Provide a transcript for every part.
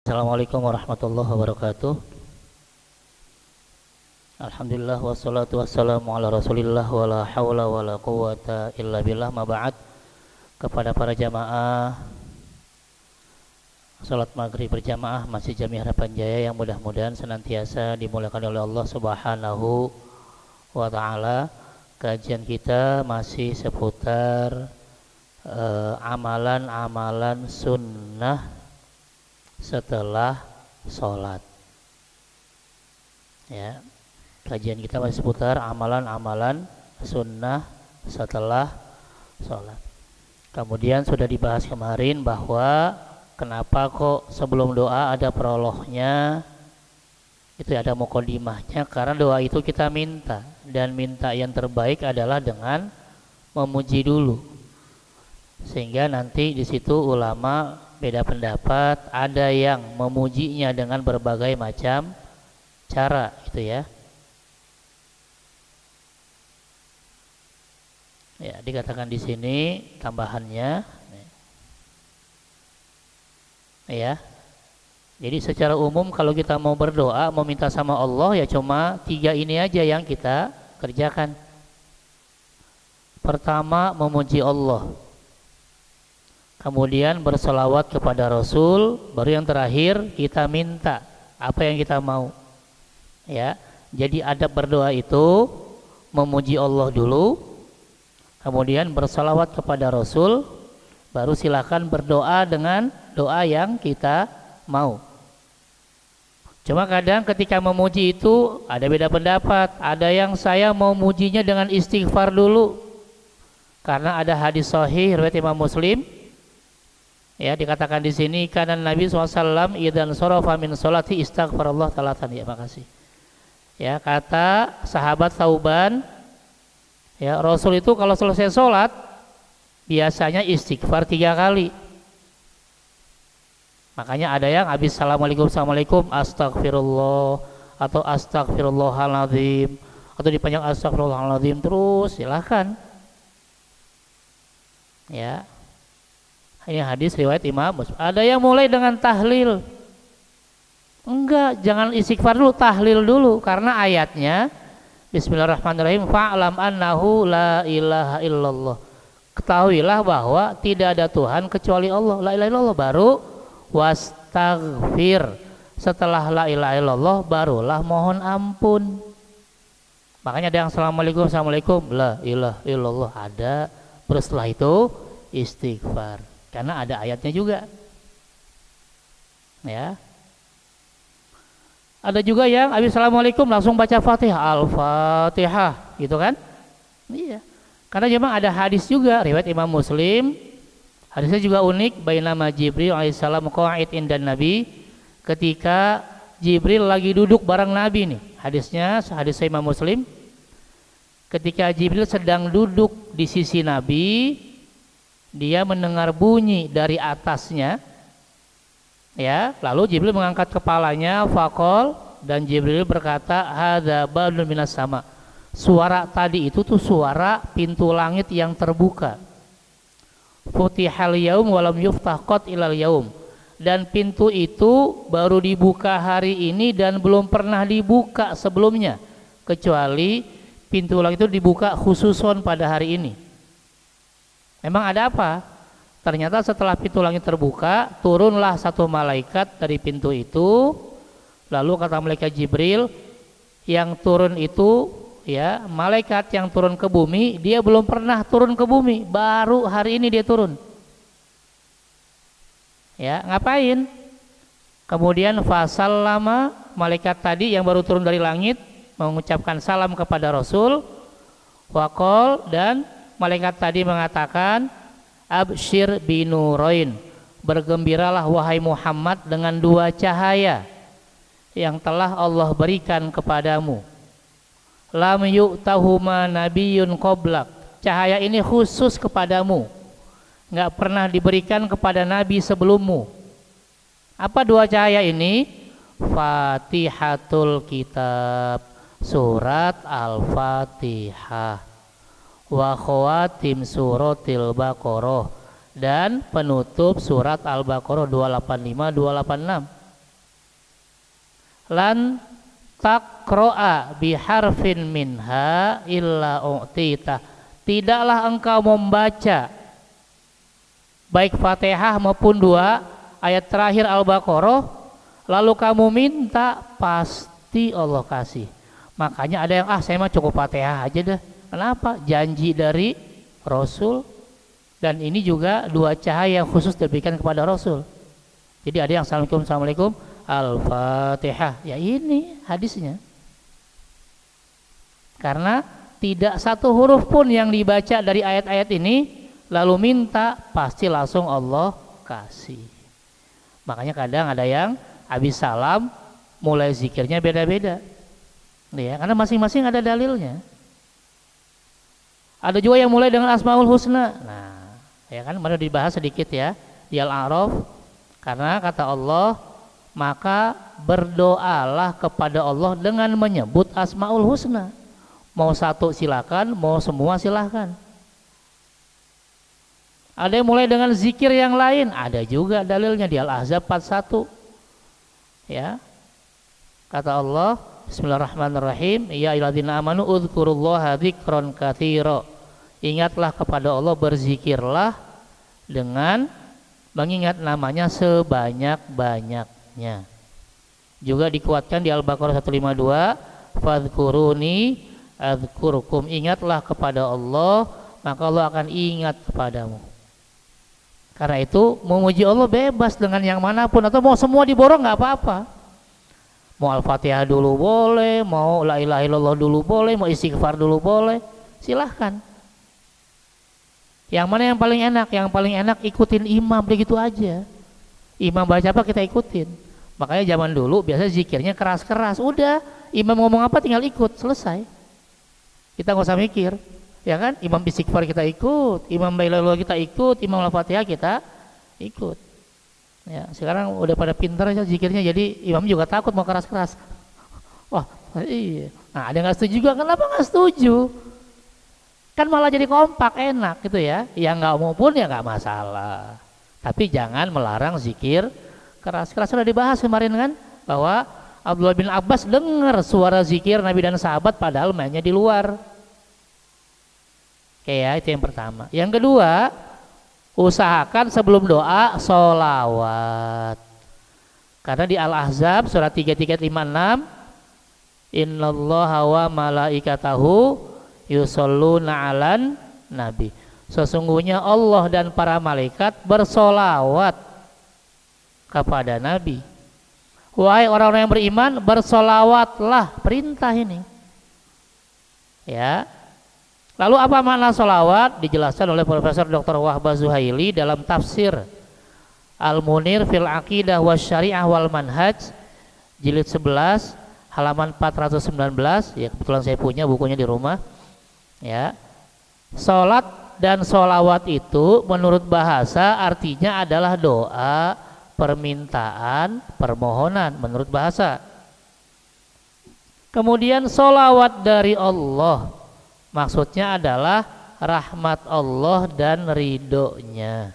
Assalamualaikum warahmatullahi wabarakatuh. Alhamdulillah wassalatu wassalamu ala rasulillah wa la hawla wa la quwata illa billah, ma ba'd. Kepada para jamaah salat maghrib berjamaah Masjid Jami Harapan Jaya yang mudah-mudahan senantiasa dimuliakan oleh Allah Subhanahu wa ta'ala. Kajian kita masih seputar amalan-amalan sunnah setelah sholat. Ya, kajian kita masih seputar amalan-amalan sunnah setelah sholat. Kemudian sudah dibahas kemarin bahwa kenapa kok sebelum doa ada prolognya, itu ada muqaddimahnya, karena doa itu kita minta, dan minta yang terbaik adalah dengan memuji dulu, sehingga nanti di situ ulama beda pendapat, ada yang memujinya dengan berbagai macam cara, gitu ya. Ya, dikatakan di sini tambahannya, ya. Jadi secara umum kalau kita mau berdoa, mau minta sama Allah, ya cuma 3 ini aja yang kita kerjakan. Pertama, memuji Allah. Kemudian berselawat kepada Rasul, baru yang terakhir kita minta apa yang kita mau. Ya, jadi adab berdoa itu memuji Allah dulu, kemudian berselawat kepada Rasul, baru silakan berdoa dengan doa yang kita mau. Cuma kadang ketika memuji itu ada beda pendapat. Ada yang saya mau mujinya dengan istighfar dulu, karena ada hadis sahih riwayat Imam Muslim. Ya, dikatakan di sini karena Nabi SAW idzan sharafa min sholati istaghfarallah talatan. Ya, makasih. Ya, kata sahabat Thauban, ya, Rasul itu kalau selesai sholat biasanya istighfar 3 kali. Makanya ada yang habis assalamualaikum astagfirullah, atau astagfirullahaladzim, atau dipanjang astagfirullahaladzim terus, silahkan. Ya, ini hadis riwayat Imam Muslim. Ada yang mulai dengan tahlil. Enggak, jangan istighfar dulu, tahlil dulu, karena ayatnya Bismillahirrahmanirrahim, fa'lam annahu la ilaha illallah. Ketahuilah bahwa tidak ada Tuhan kecuali Allah, la ilaha illallah, baru wastaghfir. Setelah la ilaha illallah barulah mohon ampun. Makanya ada yang assalamualaikum la ilaha illallah, ada, terus setelah itu istighfar, karena ada ayatnya juga. Ya, ada juga yang habis assalamualaikum langsung baca Fatihah, Al-Fatihah, gitu kan? Iya, karena memang ada hadis juga riwayat Imam Muslim. Hadisnya juga unik. Bainama Jibril alaihissalam qa'id indan Nabi, ketika Jibril lagi duduk bareng Nabi nih. Hadisnya hadis Imam Muslim. Ketika Jibril sedang duduk di sisi Nabi, dia mendengar bunyi dari atasnya. Ya, lalu Jibril mengangkat kepalanya, faqol, dan Jibril berkata, hadza badun minas sama. Suara tadi itu tuh suara pintu langit yang terbuka. Futihal yaum walam yuftah qat ilal yaum, dan pintu itu baru dibuka hari ini dan belum pernah dibuka sebelumnya, kecuali pintu langit itu dibuka khususon pada hari ini. Memang ada apa? Ternyata setelah pintu langit terbuka, turunlah satu malaikat dari pintu itu. Lalu kata malaikat Jibril, yang turun itu, ya, malaikat yang turun ke bumi, dia belum pernah turun ke bumi, baru hari ini dia turun. Ya, ngapain? Kemudian fasallama, malaikat tadi yang baru turun dari langit mengucapkan salam kepada Rasul. Waqol, dan malaikat tadi mengatakan, absyir binurain, bergembiralah wahai Muhammad dengan 2 cahaya yang telah Allah berikan kepadamu. Lam yu'tahuma nabiyyun qablak, cahaya ini khusus kepadamu, nggak pernah diberikan kepada nabi sebelummu. Apa 2 cahaya ini? Fatihatul kitab, surat Al-Fatihah, wa khawatim suratil Baqarah, dan penutup surat Al-Baqarah 285 286. lan taqra'a biharfin minha illa u'tita, tidaklah engkau membaca baik Fatihah maupun 2 ayat terakhir Al-Baqarah lalu kamu minta, pasti Allah kasih. Makanya ada yang saya mah cukup Fatihah aja dah. Kenapa? Janji dari Rasul, dan ini juga 2 cahaya yang khusus diberikan kepada Rasul. Jadi ada yang Assalamualaikum Al-Fatihah, ya ini hadisnya. Karena tidak satu huruf pun yang dibaca dari ayat-ayat ini lalu minta, pasti langsung Allah kasih. Makanya kadang ada yang habis salam mulai zikirnya beda-beda, ya, karena masing-masing ada dalilnya. Ada juga yang mulai dengan Asmaul Husna. Nah, ya kan, baru dibahas sedikit ya di Al-A'raf. Karena kata Allah, maka berdoalah kepada Allah dengan menyebut Asmaul Husna. Mau 1 silakan, mau semua silakan. Ada yang mulai dengan zikir yang lain, ada juga dalilnya di Al-Ahzab 41. Ya, kata Allah, Bismillahirrahmanirrahim, ya ayyuhalladzina amanu udzkurullaha dzikran katsira. Ingatlah kepada Allah, berzikirlah dengan mengingat namanya sebanyak-banyaknya. Juga dikuatkan di Al-Baqarah 152, fadhkuruni adzkurkum, ingatlah kepada Allah maka Allah akan ingat kepadamu. Karena itu memuji Allah bebas dengan yang manapun, atau mau semua diborong nggak apa-apa. Mau Al-Fatihah dulu boleh, mau la ilaha illallah dulu boleh, mau istighfar dulu boleh, silahkan. Yang mana yang paling enak? Yang paling enak ikutin imam, begitu aja. Imam baca apa kita ikutin. Makanya zaman dulu biasa zikirnya keras-keras, udah imam ngomong apa tinggal ikut, selesai. Kita nggak usah mikir. Ya kan, imam istighfar kita ikut, imam la ilaha illallah kita ikut, imam Al-Fatihah kita ikut. Ya, sekarang udah pada pintar aja zikirnya, jadi imam juga takut mau keras-keras. Wah, iya. Nah, ada yang nggak setuju juga, kenapa nggak setuju? Kan malah jadi kompak, enak gitu ya. Yang nggak mau pun ya nggak masalah. Tapi jangan melarang zikir keras-keras. Sudah dibahas kemarin kan, bahwa Abdullah bin Abbas dengar suara zikir Nabi dan sahabat padahal mainnya di luar. Oke ya, itu yang pertama. Yang kedua, usahakan sebelum doa sholawat. Karena di Al-Ahzab surat 3356, innallaha wa malaikatahu yusholluna 'alan nabi. Sesungguhnya Allah dan para malaikat bersolawat kepada Nabi. Wahai orang-orang yang beriman, bersolawatlah, perintah ini. Ya. Lalu apa makna solawat? Dijelaskan oleh Profesor Dr. Wahbah Zuhaili dalam tafsir Al-Munir fil Aqidah Wasyariah wal Manhaj jilid 11 halaman 419. Ya, kebetulan saya punya bukunya di rumah. Ya. Salat dan solawat itu menurut bahasa artinya adalah doa, permintaan, permohonan menurut bahasa. Kemudian solawat dari Allah maksudnya adalah rahmat Allah dan ridhonya.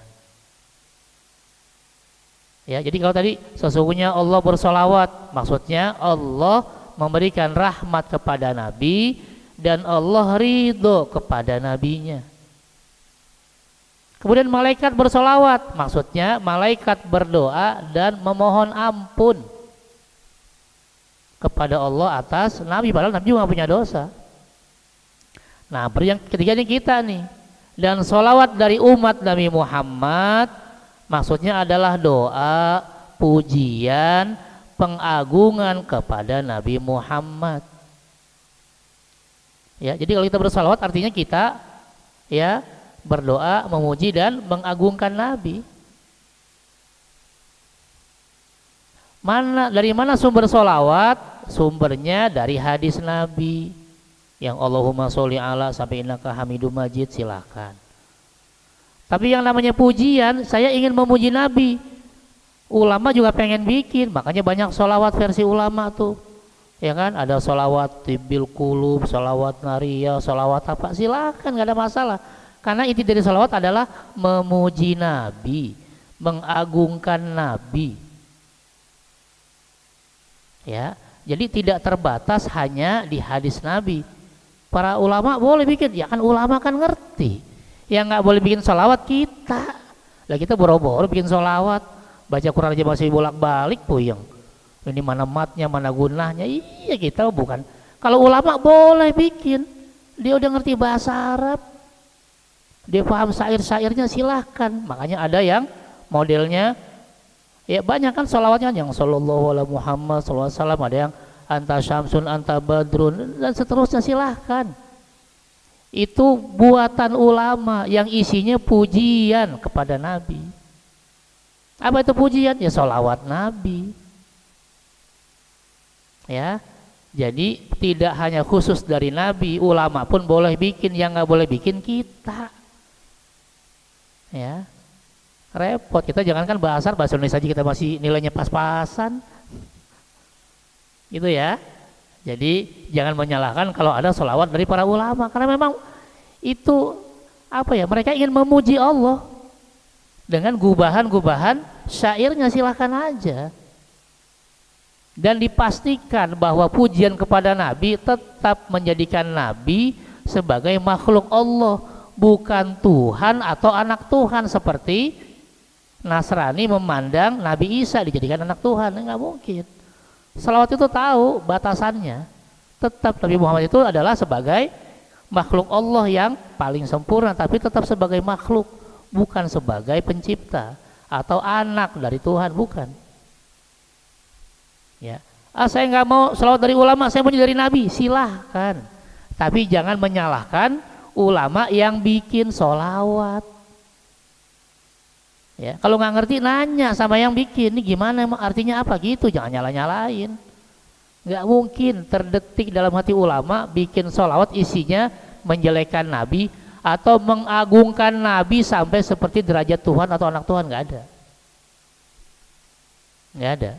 Ya, jadi kalau tadi sesungguhnya Allah bersolawat, maksudnya Allah memberikan rahmat kepada Nabi dan Allah ridho kepada Nabinya. Kemudian malaikat bersolawat, maksudnya malaikat berdoa dan memohon ampun kepada Allah atas Nabi, padahal Nabi juga nggak punya dosa. Nah, yang ketiganya kita nih. Dan solawat dari umat Nabi Muhammad maksudnya adalah doa, pujian, pengagungan kepada Nabi Muhammad. Ya, jadi kalau kita bersolawat artinya kita ya berdoa, memuji dan mengagungkan Nabi. Dari mana sumber solawat? Sumbernya dari hadis Nabi. Yang Allahumma sholli ala sampai innaka hamidum majid, silakan. Tapi yang namanya pujian, saya ingin memuji Nabi. Ulama juga pengen bikin, makanya banyak sholawat versi ulama tuh. Ya kan, ada sholawat tibil kulub, sholawat nariyah, sholawat apa, silakan, nggak ada masalah. Karena inti dari sholawat adalah memuji Nabi, mengagungkan Nabi. Ya, jadi tidak terbatas hanya di hadis Nabi. Para ulama boleh bikin, ya kan ulama kan ngerti. Yang nggak boleh bikin sholawat kita. Lah kita boro-boro bikin sholawat, baca Quran aja masih bolak-balik puyeng. Ini mana matnya, mana gunahnya? Iya kita bukan. Kalau ulama boleh bikin, dia udah ngerti bahasa Arab, dia paham syair-syairnya, silahkan. Makanya ada yang modelnya, ya banyak kan sholawatnya yang sallallahu alaihi Muhammad sallallahu alaihi wasallam, ada yang anta syamsun anta badrun dan seterusnya, silahkan. Itu buatan ulama yang isinya pujian kepada Nabi. Apa itu pujian? Ya sholawat Nabi. Ya, jadi tidak hanya khusus dari Nabi, ulama pun boleh bikin, yang nggak boleh bikin kita. Ya, repot. Kita jangankan bahasa Indonesia aja kita masih nilainya pas-pasan. Gitu ya. Jadi jangan menyalahkan kalau ada sholawat dari para ulama, karena memang itu apa ya, mereka ingin memuji Allah dengan gubahan-gubahan syairnya, silahkan aja. Dan dipastikan bahwa pujian kepada Nabi tetap menjadikan Nabi sebagai makhluk Allah, bukan Tuhan atau anak Tuhan seperti Nasrani memandang Nabi Isa dijadikan anak Tuhan. Nggak mungkin. Salawat itu tahu batasannya. Tetap Nabi Muhammad itu adalah sebagai makhluk Allah yang paling sempurna, tapi tetap sebagai makhluk, bukan sebagai pencipta atau anak dari Tuhan, bukan. Ya, saya nggak mau salawat dari ulama, saya mau dari Nabi, silahkan. Tapi jangan menyalahkan ulama yang bikin sholawat. Ya, kalau nggak ngerti nanya sama yang bikin, ini gimana, emang artinya apa gitu, jangan nyala-nyalain. Nggak mungkin terdetik dalam hati ulama bikin sholawat isinya menjelekkan Nabi atau mengagungkan Nabi sampai seperti derajat Tuhan atau anak Tuhan, nggak ada. Nggak ada.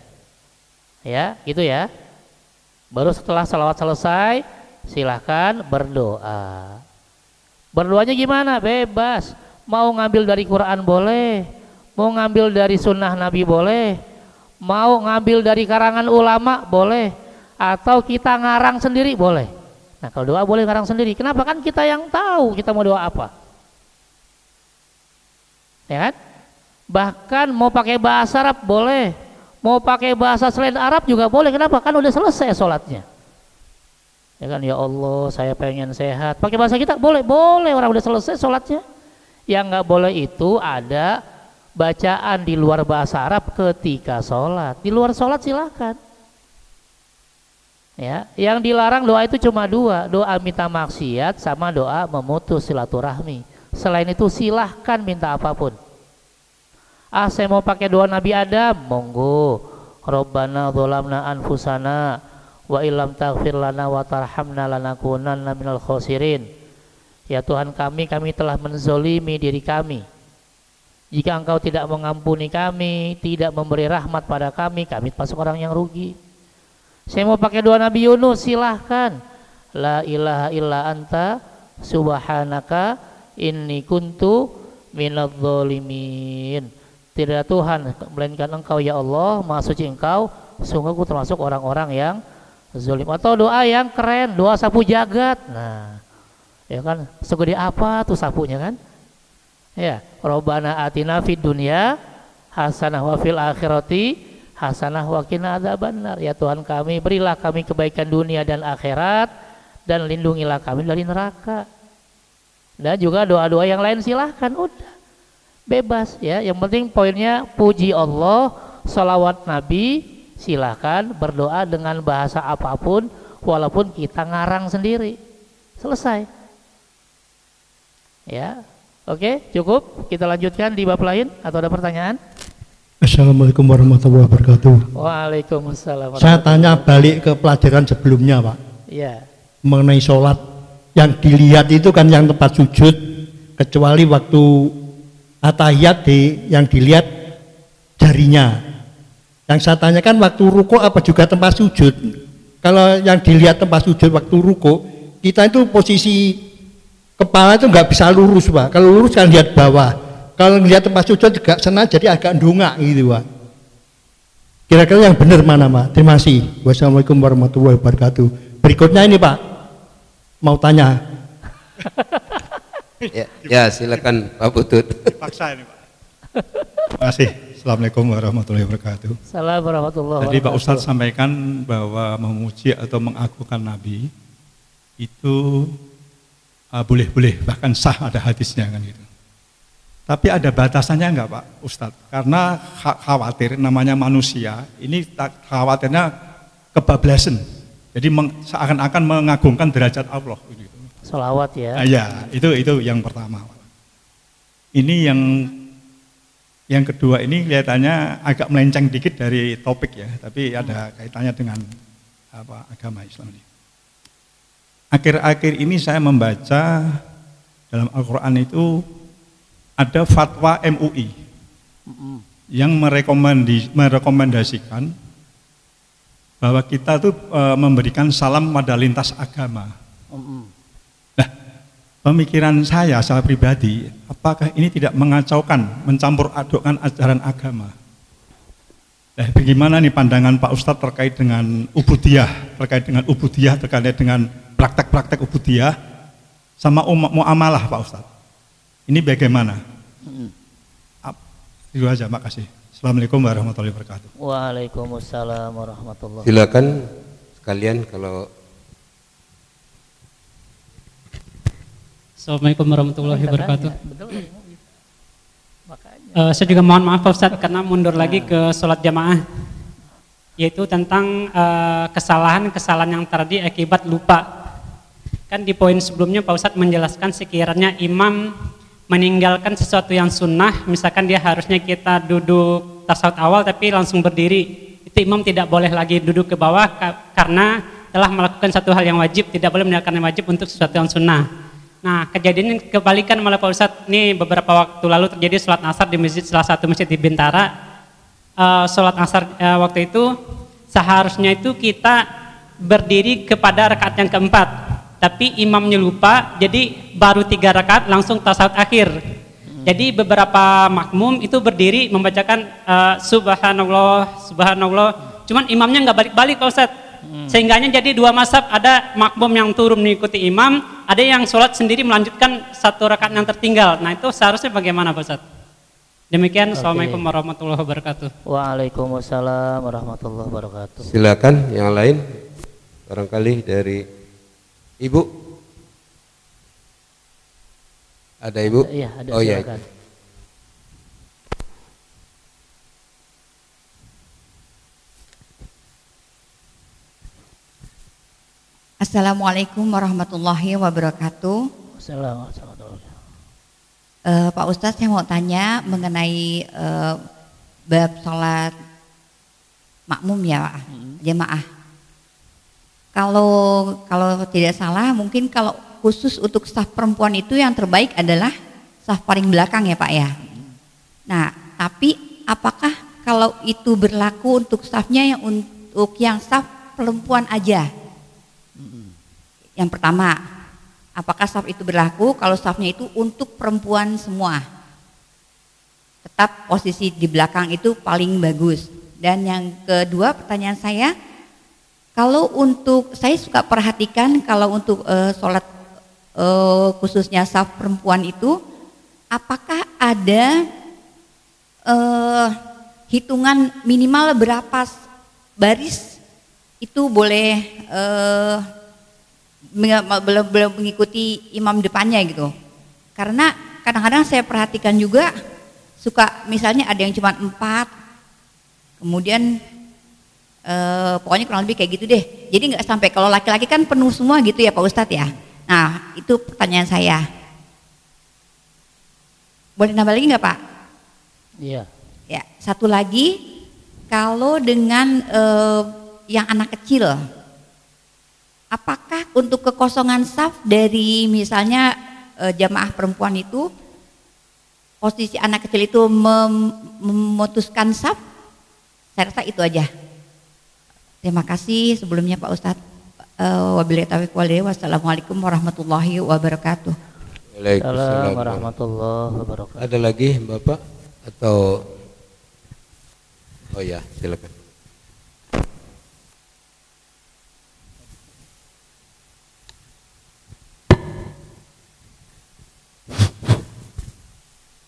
Ya, gitu ya. Baru setelah sholawat selesai, silahkan berdoa. Berdoanya gimana? Bebas. Mau ngambil dari Quran boleh, mau ngambil dari sunnah Nabi boleh, mau ngambil dari karangan ulama boleh, atau kita ngarang sendiri boleh. Nah kalau doa boleh ngarang sendiri. Kenapa? Kan kita yang tahu kita mau doa apa. Ya kan? Bahkan mau pakai bahasa Arab boleh, mau pakai bahasa selain Arab juga boleh. Kenapa? Kan udah selesai sholatnya. Ya kan, ya Allah saya pengen sehat, pakai bahasa kita boleh, boleh, orang udah selesai sholatnya. Yang nggak boleh itu ada bacaan di luar bahasa Arab ketika sholat. Di luar sholat silahkan. Ya, yang dilarang doa itu cuma dua, doa minta maksiat sama doa memutus silaturahmi. Selain itu silahkan minta apapun. Saya mau pakai doa Nabi Adam, monggo. Rabbana dzolamna anfusana wa illam taghfir lana wa tarhamna lanakunanna minal khosirin. Ya Tuhan kami telah menzolimi diri kami. Jika Engkau tidak mengampuni kami, tidak memberi rahmat pada kami masuk orang yang rugi. Saya mau pakai doa Nabi Yunus, silahkan. La ilaha illa anta subhanaka inni kuntu minadz zalimin. Tidak ada Tuhan melainkan Engkau ya Allah, Maha Suci Engkau, sungguh aku termasuk orang-orang yang zalim. Atau doa yang keren, doa sapu jagat. Nah, ya kan, segede apa tuh sapunya kan? Ya, Rabbana atina fid dunya hasanah wa fil akhirati hasanah wa qina adzabannar. Ya Tuhan kami, berilah kami kebaikan dunia dan akhirat dan lindungilah kami dari neraka. Dan juga doa-doa yang lain silahkan, udah bebas ya. Yang penting poinnya puji Allah, salawat Nabi, silahkan berdoa dengan bahasa apapun walaupun kita ngarang sendiri. Selesai. Ya. Oke, cukup. Kita lanjutkan di bab lain atau ada pertanyaan? Assalamualaikum warahmatullahi wabarakatuh. Waalaikumsalam. Saya tanya balik ke pelajaran sebelumnya, Pak. Iya. Mengenai sholat, yang dilihat itu kan yang tempat sujud, kecuali waktu atahiyat yang dilihat jarinya. Yang saya tanyakan waktu ruku apa juga tempat sujud? Kalau yang dilihat tempat sujud waktu ruku, kita itu posisi kepala itu nggak bisa lurus, Pak. Kalau lurus kan lihat bawah. Kalau lihat tempat sujud juga senang jadi agak ndongak gitu, Pak. Kira-kira yang benar mana Pak? Terima kasih. Wassalamualaikum warahmatullahi wabarakatuh. Berikutnya ini Pak, mau tanya. Ya silakan Pak Putut. Paksa ini Pak. Terima kasih. Assalamualaikum warahmatullahi wabarakatuh. Assalamualaikum warahmatullahi wabarakatuh. Tadi Pak Ustadz sampaikan bahwa memuji atau mengagungkan Nabi itu boleh-boleh, bahkan sah, ada hadisnya kan gitu. Tapi ada batasannya enggak Pak Ustadz? Karena khawatir, namanya manusia, ini khawatirnya kebablasan. Jadi seakan-akan mengagungkan derajat Allah. Gitu. Salawat ya. Ya, itu yang pertama. Ini yang kedua ini kelihatannya agak melenceng dikit dari topik ya, tapi ada kaitannya dengan agama Islam ini. Akhir-akhir ini saya membaca dalam Al-Quran itu ada fatwa MUI yang merekomendasikan bahwa kita tuh memberikan salam pada lintas agama. Nah, pemikiran saya secara pribadi, apakah ini tidak mengacaukan, mencampur adukkan ajaran agama? Nah, bagaimana nih pandangan Pak Ustadz terkait dengan ubudiyah, terkait dengan praktek-praktek ubudiyah sama muamalah Pak Ustadz? Ini bagaimana? Itu aja, makasih. Assalamualaikum warahmatullahi wabarakatuh. Waalaikumsalam warahmatullahi wabarakatuh. Silakan sekalian kalau. Assalamualaikum warahmatullahi wabarakatuh. Saya juga mohon maaf Pak Ustadz karena mundur lagi ke sholat jamaah, yaitu tentang kesalahan-kesalahan yang terjadi akibat lupa. Kan di poin sebelumnya Pak Ustadz menjelaskan sekiranya imam meninggalkan sesuatu yang sunnah, misalkan dia harusnya kita duduk tasawuf awal tapi langsung berdiri, itu imam tidak boleh lagi duduk ke bawah karena telah melakukan satu hal yang wajib, tidak boleh meninggalkan yang wajib untuk sesuatu yang sunnah. Nah, kejadian kebalikan malah Pak Ustadz, ini beberapa waktu lalu terjadi sholat asar di masjid, salah satu masjid di Bintara. Sholat asar waktu itu seharusnya itu kita berdiri kepada rakaat yang keempat, tapi imamnya lupa, jadi baru 3 rakaat langsung tasawuf akhir. Jadi beberapa makmum itu berdiri membacakan subhanallah, subhanallah, cuman imamnya nggak balik-balik Pak Ustadz. Sehingganya jadi 2 mazhab, ada makmum yang turun mengikuti imam, ada yang sholat sendiri melanjutkan 1 rakaat yang tertinggal. Nah itu seharusnya bagaimana Pak Ustadz? Demikian. Assalamualaikum warahmatullahi wabarakatuh. Waalaikumsalam warahmatullahi wabarakatuh. Silakan yang lain, barangkali dari Ibu. Ada Ibu? Iya, ada. Oh iya. Silakan. Assalamualaikum warahmatullahi wabarakatuh. Assalamualaikum. Pak Ustadz, saya mau tanya mengenai bab sholat makmum ya Pak, jamaah. Kalau tidak salah, mungkin kalau khusus untuk staf perempuan itu yang terbaik adalah staf paling belakang ya Pak ya. Nah, tapi apakah kalau itu berlaku untuk stafnya yang untuk yang staf perempuan aja? Yang pertama, apakah staf itu berlaku kalau stafnya itu untuk perempuan semua? Tetap posisi di belakang itu paling bagus. Dan yang kedua, pertanyaan saya, kalau untuk, saya suka perhatikan kalau untuk sholat khususnya staf perempuan itu, apakah ada hitungan minimal berapa baris itu boleh belum mengikuti imam depannya gitu? Karena kadang-kadang saya perhatikan juga suka misalnya ada yang cuma 4, kemudian pokoknya kurang lebih kayak gitu deh. Jadi nggak sampai, kalau laki-laki kan penuh semua gitu ya Pak Ustadz ya. Nah itu pertanyaan saya. Boleh nambah lagi nggak Pak? Iya. Ya, satu lagi, kalau dengan yang anak kecil, apakah untuk kekosongan saf dari misalnya jamaah perempuan itu, posisi anak kecil itu memutuskan saf? Saya rasa itu aja. Terima kasih sebelumnya Pak Ustadz. Wabillahi taufiq wal hidayah. Wassalamualaikum warahmatullahi wabarakatuh. Waalaikumsalam warahmatullahi wabarakatuh. Ada lagi Bapak atau? Oh ya, silakan.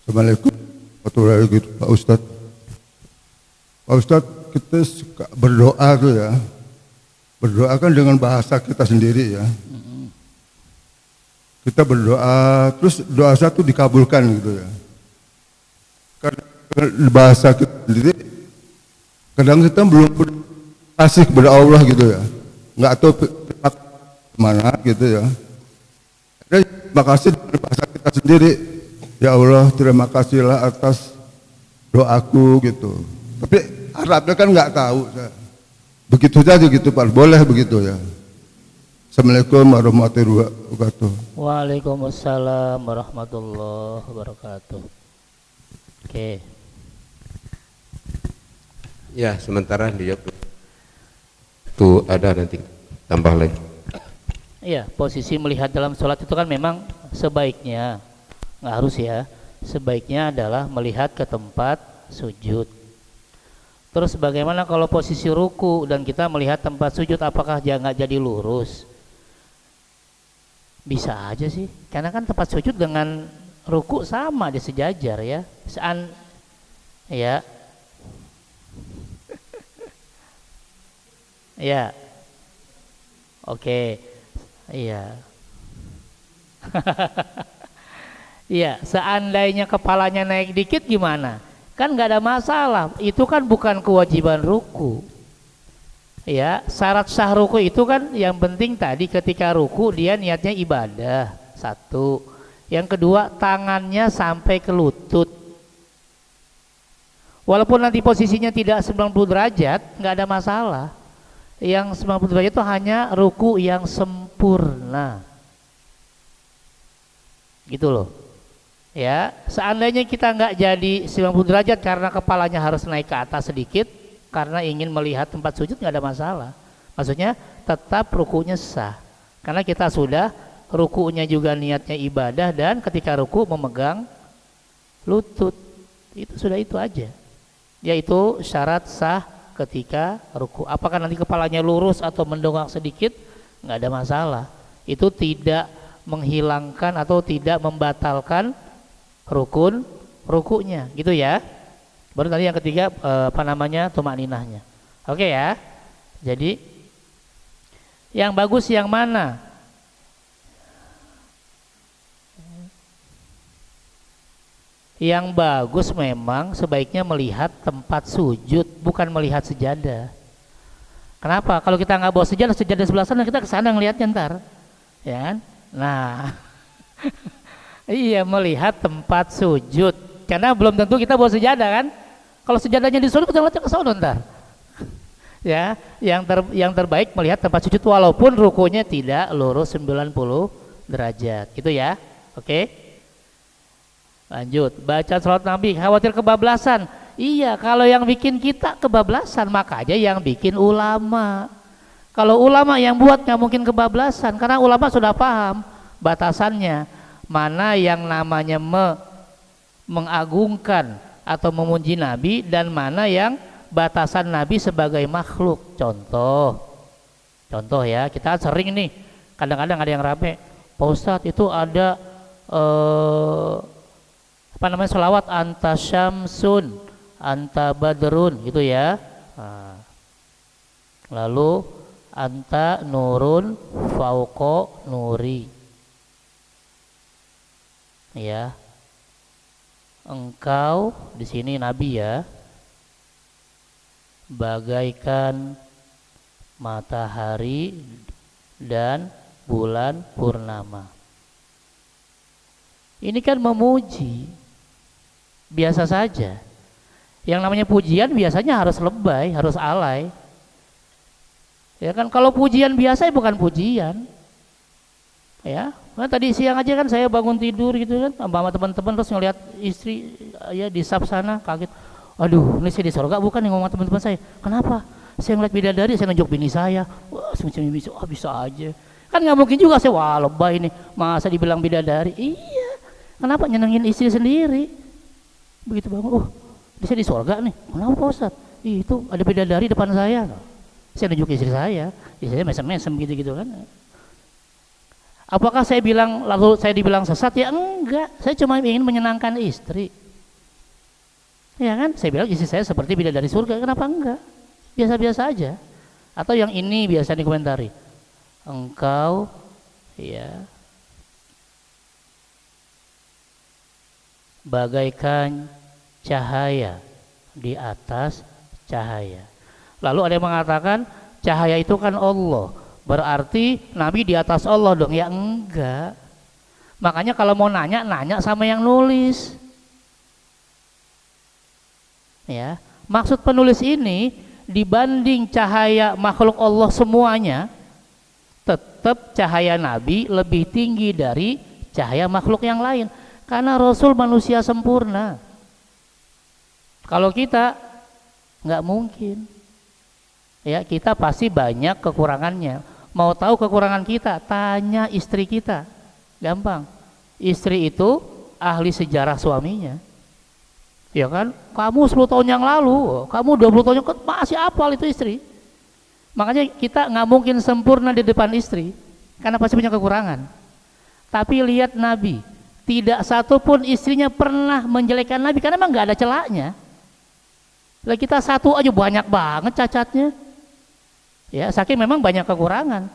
Assalamualaikum warahmatullahi wabarakatuh. Pak Ustadz. Pak Ustadz, kita suka berdoa tuh ya. Berdoa kan dengan bahasa kita sendiri ya. Kita berdoa, terus doa satu dikabulkan gitu ya. Karena bahasa kita sendiri, kadang kita belum kasih kepada Allah gitu ya. Nggak tahu mana gitu ya. Terima kasih dengan bahasa kita sendiri. Ya Allah, terima kasihlah atas doaku gitu. Tapi Arabnya kan nggak tahu. Begitu saja gitu Pak, boleh begitu ya. Assalamualaikum warahmatullahi wabarakatuh. Waalaikumsalam warahmatullahi wabarakatuh. Oke. Ya, sementara dijawab. Tuh ada nanti tambah lagi. Iya, posisi melihat dalam sholat itu kan memang sebaiknya, nggak harus ya, sebaiknya adalah melihat ke tempat sujud. Terus bagaimana kalau posisi ruku dan kita melihat tempat sujud, apakah dia nggak jadi lurus? Bisa aja sih, karena kan tempat sujud dengan ruku sama, dia sejajar ya. Ya. Ya. Oke. Iya. Iya, seandainya kepalanya naik dikit gimana? Kan nggak ada masalah. Itu kan bukan kewajiban ruku. Ya, syarat sah ruku itu kan yang penting tadi ketika ruku dia niatnya ibadah. Satu. Yang kedua, tangannya sampai ke lutut. Walaupun nanti posisinya tidak 90 derajat, nggak ada masalah. Yang 90 derajat itu hanya ruku yang sempurna. Gitu loh. Ya, seandainya kita nggak jadi 90 derajat karena kepalanya harus naik ke atas sedikit karena ingin melihat tempat sujud, nggak ada masalah. Maksudnya tetap rukunya sah. Karena kita sudah rukunya juga niatnya ibadah dan ketika ruku memegang lutut. Itu sudah itu aja. Yaitu syarat sah ketika ruku. Apakah nanti kepalanya lurus atau mendongak sedikit, nggak ada masalah. Itu tidak menghilangkan atau tidak membatalkan rukunya, gitu ya. Baru tadi yang ketiga tumakninahnya. Oke ya. Jadi yang bagus yang mana? Yang bagus memang sebaiknya melihat tempat sujud, bukan melihat sejadah. Kenapa? Kalau kita nggak bawa sejadah sebelah sana, kita ke sana ngelihatnya ntar, ya kan? Nah, iya, melihat tempat sujud. Karena belum tentu kita bawa sejadah kan? Kalau sejadahnya di sana, kita ngeliatnya ke sana ntar. Ya, yang terbaik melihat tempat sujud walaupun rukunya tidak lurus 90 derajat, gitu ya. Oke. Lanjut, baca salat Nabi, khawatir kebablasan. Iya, kalau yang bikin kita kebablasan, makanya yang bikin ulama. Kalau ulama yang buat nggak mungkin kebablasan, karena ulama sudah paham batasannya. Mana yang namanya mengagungkan atau memuji Nabi dan mana yang batasan Nabi sebagai makhluk. Contoh ya, kita sering nih, kadang-kadang ada yang rame, Pak Ustadz itu ada selawat anta syamsun, anta badrun gitu ya. Lalu anta nurun fauqo nuri. Ya. Engkau di sini Nabi ya. Bagaikan matahari dan bulan purnama. Ini kan memuji. Biasa saja. Yang namanya pujian biasanya harus lebay, harus alay. Ya kan, kalau pujian biasa bukan pujian. Ya, nah, tadi siang aja kan saya bangun tidur gitu kan sama teman-teman, terus ngelihat istri ya di sab sana, kaget. Aduh, ini saya di surga bukan yang ngomong teman-teman saya. Kenapa? Saya ngeliat bidadari, saya nunjuk bini saya. Wah, bisa aja. Kan nggak mungkin juga saya, wah lebay ini, masa dibilang bidadari. Iya, kenapa nyenengin istri sendiri? Begitu bangun, saya di surga nih. Kenapa Pak Ustadz? Itu ada bidadari depan saya. Saya nunjuk istri saya mesem-mesem gitu kan. Apakah saya bilang lalu saya dibilang sesat? Ya enggak, saya cuma ingin menyenangkan istri. Ya kan, saya bilang istri saya seperti bidadari surga, kenapa enggak? Biasa-biasa aja. Atau yang ini biasa dikomentari, engkau ya bagaikan cahaya di atas cahaya. Lalu ada yang mengatakan cahaya itu kan Allah, berarti Nabi di atas Allah dong. Ya enggak. Makanya kalau mau nanya, nanya sama yang nulis. Ya, maksud penulis ini dibanding cahaya makhluk Allah semuanya, tetap cahaya Nabi lebih tinggi dari cahaya makhluk yang lain. Karena Rasul manusia sempurna. Kalau kita nggak mungkin. Ya, kita pasti banyak kekurangannya. Mau tahu kekurangan kita, tanya istri kita. Gampang. Istri itu ahli sejarah suaminya. Ya kan? Kamu 10 tahun yang lalu, kamu 20 tahun yang lalu, masih hafal itu istri. Makanya kita nggak mungkin sempurna di depan istri, karena pasti punya kekurangan. Tapi lihat Nabi, tidak satu pun istrinya pernah menjelekkan Nabi, karena memang nggak ada celaknya. Lah kita satu aja banyak banget cacatnya. Ya, saking memang banyak kekurangan.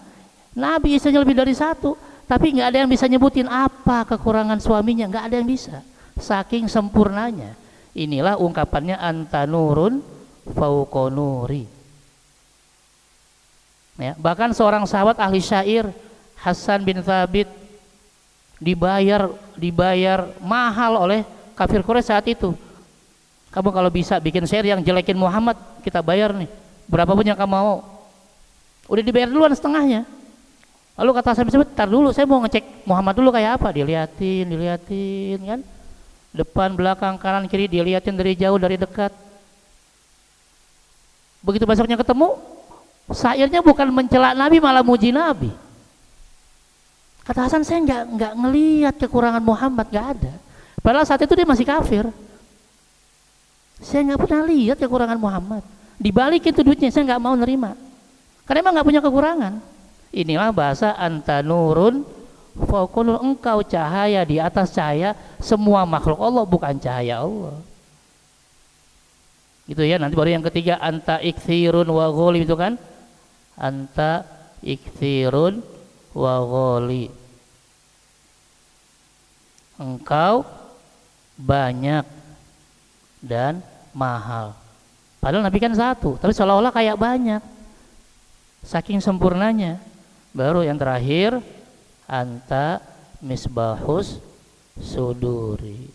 Nabi istrinya lebih dari satu, tapi nggak ada yang bisa nyebutin apa kekurangan suaminya, nggak ada yang bisa. Saking sempurnanya. Inilah ungkapannya anta nurun fauqa nuri. Ya, bahkan seorang sahabat ahli syair Hasan bin Thabit dibayar mahal oleh kafir Quraisy saat itu. Kamu kalau bisa bikin syair yang jelekin Muhammad, kita bayar nih. Berapapun yang kamu mau. Udah dibayar duluan setengahnya. Lalu kata Hasan bin Thabit, "Tar dulu, saya mau ngecek Muhammad dulu kayak apa." Diliatin kan. Depan, belakang, kanan, kiri, diliatin dari jauh, dari dekat. Begitu besoknya ketemu, syairnya bukan mencela Nabi, malah muji Nabi. Kata Hasan, saya nggak ngelihat kekurangan Muhammad, nggak ada. Padahal saat itu dia masih kafir. Saya nggak pernah lihat kekurangan Muhammad. Dibalikin tuh duitnya, saya nggak mau nerima. Karena emang nggak punya kekurangan. Inilah bahasa anta nurun fauqa nur, engkau cahaya di atas cahaya semua makhluk Allah, bukan cahaya Allah. Gitu ya. Nanti baru yang ketiga anta ikthirun wa gholi, itu kan anta ikthirun wa gholi, engkau banyak dan mahal. Padahal Nabi kan satu, tapi seolah-olah kayak banyak, saking sempurnanya. Baru yang terakhir anta misbahus suduri,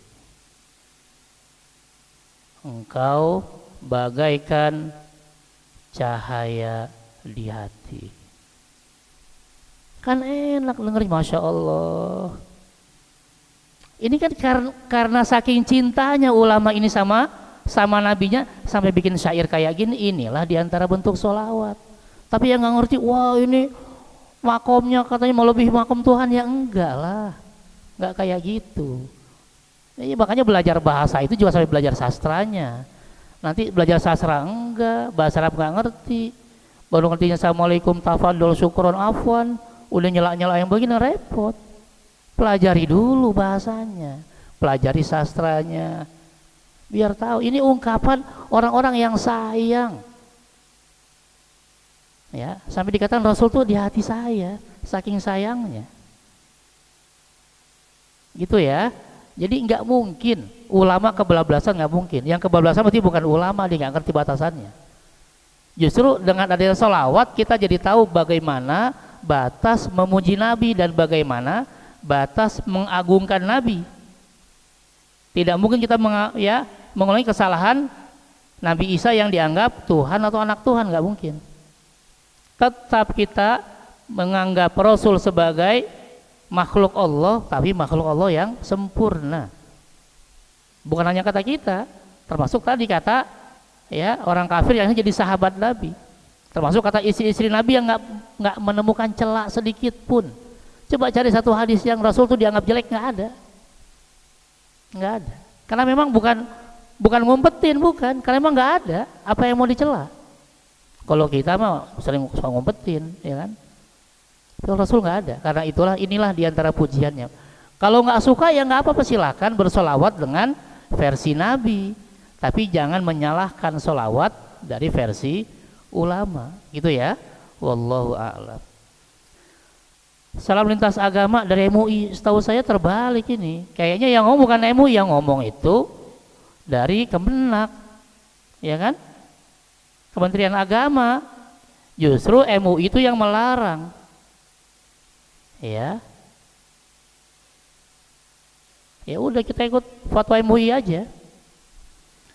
engkau bagaikan cahaya di hati. Kan enak dengerin, Masya Allah. Ini kan karena saking cintanya ulama ini sama nabinya sampai bikin syair kayak gini. Inilah diantara bentuk sholawat. Tapi yang nggak ngerti, wah ini makomnya katanya mau lebih makom Tuhan, ya enggak lah, enggak kayak gitu. Ini makanya belajar bahasa itu juga sampai belajar sastranya. Nanti belajar sastra enggak, bahasa Arab enggak ngerti, baru ngertinya assalamualaikum tafadhol syukron afwan, udah nyela yang begini repot. Pelajari dulu bahasanya, pelajari sastranya, biar tahu ini ungkapan orang-orang yang sayang. Ya, sampai dikatakan Rasul tuh di hati saya, saking sayangnya. Gitu ya. Jadi nggak mungkin ulama kebablasan, nggak mungkin. Yang kebablasan berarti bukan ulama, dia nggak ngerti batasannya. Justru dengan adanya sholawat kita jadi tahu bagaimana batas memuji Nabi dan bagaimana batas mengagungkan Nabi. Tidak mungkin kita mengulangi kesalahan Nabi Isa yang dianggap Tuhan atau anak Tuhan, nggak mungkin. Tetap kita menganggap Rasul sebagai makhluk Allah, tapi makhluk Allah yang sempurna. Bukan hanya kata kita, termasuk tadi kata ya orang kafir yang jadi sahabat Nabi, termasuk kata istri-istri Nabi yang nggak menemukan celah sedikit pun. Coba cari satu hadis yang Rasul tuh dianggap jelek, nggak ada. Karena memang bukan ngumpetin, bukan, karena memang nggak ada apa yang mau dicela. Kalau kita mah sering suka ngumpetin, ya kan? Kalau Rasul nggak ada. Karena inilah diantara pujiannya. Kalau nggak suka ya nggak apa-apa, silakan bersolawat dengan versi Nabi. Tapi jangan menyalahkan solawat dari versi ulama, gitu ya. Wallahu a'lam. Salam lintas agama dari MUI, setahu saya terbalik ini. Kayaknya yang ngomong bukan MUI, yang ngomong itu dari Kemenak, ya kan? Kementerian Agama. Justru MUI itu yang melarang. Ya. Ya udah kita ikut fatwa MUI aja.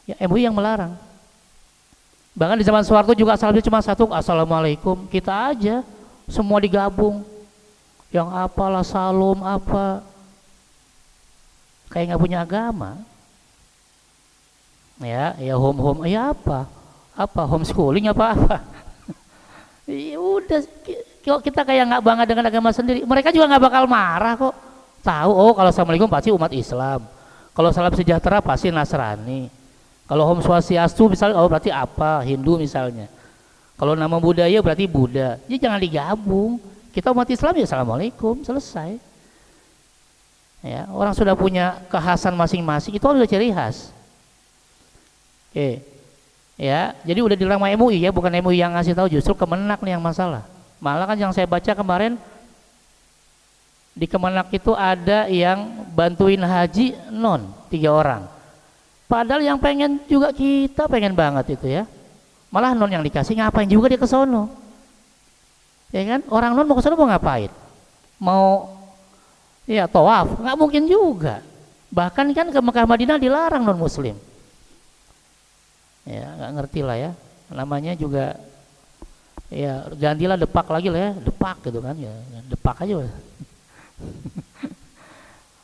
Ya MUI yang melarang. Bahkan di zaman Soeharto juga salamnya cuma satu, assalamualaikum. Kita aja semua digabung. Yang apalah salam apa. Kayak nggak punya agama. Ya home ya apa? Apa homeschooling apa? Ya udah, kalau kita kayak nggak bangga dengan agama sendiri, mereka juga nggak bakal marah kok. Tahu, oh kalau assalamualaikum pasti umat Islam, kalau salam sejahtera pasti Nasrani, kalau Om Swastiastu misalnya oh berarti apa, Hindu misalnya, kalau nama budaya berarti Buddha. Jadi jangan digabung. Kita umat Islam ya assalamualaikum, selesai. Ya, orang sudah punya kekhasan masing-masing, itu udah ciri khas. Oke. Ya, jadi udah dilarang MUI ya, bukan MUI yang ngasih tahu, justru Kemenak nih yang masalah. Malah kan yang saya baca kemarin di Kemenak itu ada yang bantuin haji 3 orang. Padahal yang pengen juga kita pengen banget itu ya. Malah yang dikasih ngapain juga dia ke sono. Ya kan? Orang mau ke sono mau ngapain? Mau ya tawaf, nggak mungkin juga. Bahkan kan ke Mekah Madinah dilarang muslim. Ya nggak ngerti lah ya. Namanya juga ya gantilah depak lagi lah ya, depak gitu kan ya, depak aja.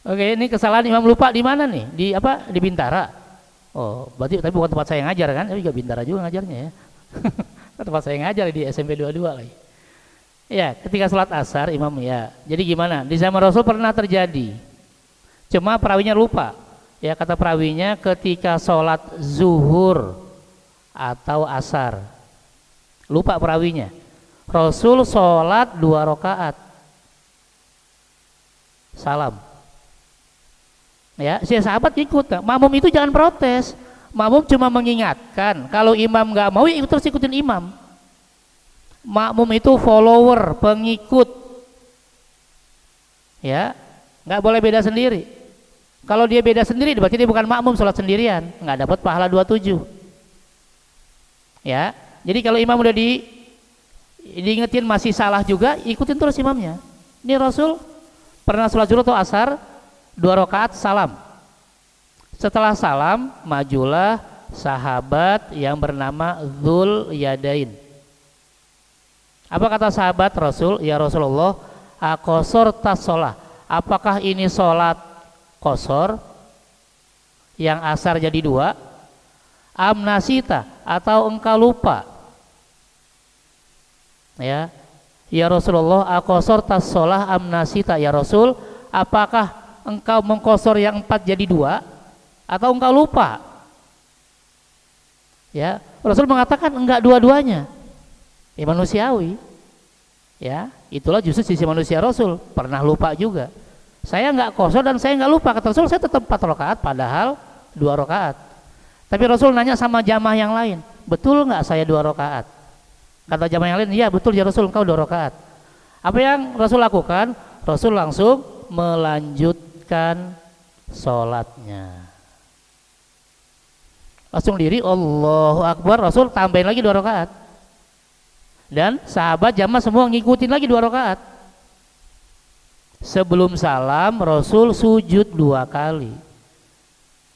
Oke, ini kesalahan imam lupa di mana nih? Di apa? Di Bintara. Oh, berarti tapi bukan tempat saya ngajar kan? Tapi juga Bintara juga ngajarnya ya. Tempat saya ngajar di SMP 22 lagi. Ya, ketika sholat asar imam ya. Jadi gimana? Di zaman Rasul pernah terjadi. Cuma perawinya lupa. Ya kata perawinya ketika sholat zuhur atau asar. Lupa perawinya. Rasul sholat 2 rakaat. Salam. Ya, si sahabat ikut. Makmum itu jangan protes. Makmum cuma mengingatkan. Kalau imam nggak mau, ya terus ikutin imam. Makmum itu follower, pengikut. Ya, nggak boleh beda sendiri. Kalau dia beda sendiri, berarti dia bukan makmum, sholat sendirian, nggak dapat pahala 27. Ya, jadi kalau imam udah diingetin masih salah juga, ikutin terus imamnya. Ini Rasul pernah sholat zuhur atau asar 2 rakaat salam. Setelah salam majulah sahabat yang bernama Dzul Yadain. Apa kata sahabat Rasul? Ya Rasulullah, aqasor tas sholah. Apakah ini sholat qasor yang asar jadi 2? Amnasita atau engkau lupa? Ya, ya Rasulullah, aqasor tas sholah amnasita. Ya Rasul, apakah engkau mengkosor yang 4 jadi 2 atau engkau lupa? Ya, Rasul mengatakan enggak dua-duanya. Ya manusiawi. Ya, itulah justru sisi manusia Rasul, pernah lupa juga. Saya enggak kosor dan saya enggak lupa, kata Rasul, saya tetap 4 rakaat padahal 2 rakaat. Tapi Rasul nanya sama jamaah yang lain, betul enggak saya 2 rakaat? Kata jamaah yang lain, iya betul ya Rasul, engkau 2 rakaat. Apa yang Rasul lakukan? Rasul langsung melanjutkan sholatnya. Langsung diri, Allahu Akbar, Rasul tambahin lagi 2 rakaat. Dan sahabat jamaah semua ngikutin lagi 2 rakaat. Sebelum salam Rasul sujud 2 kali.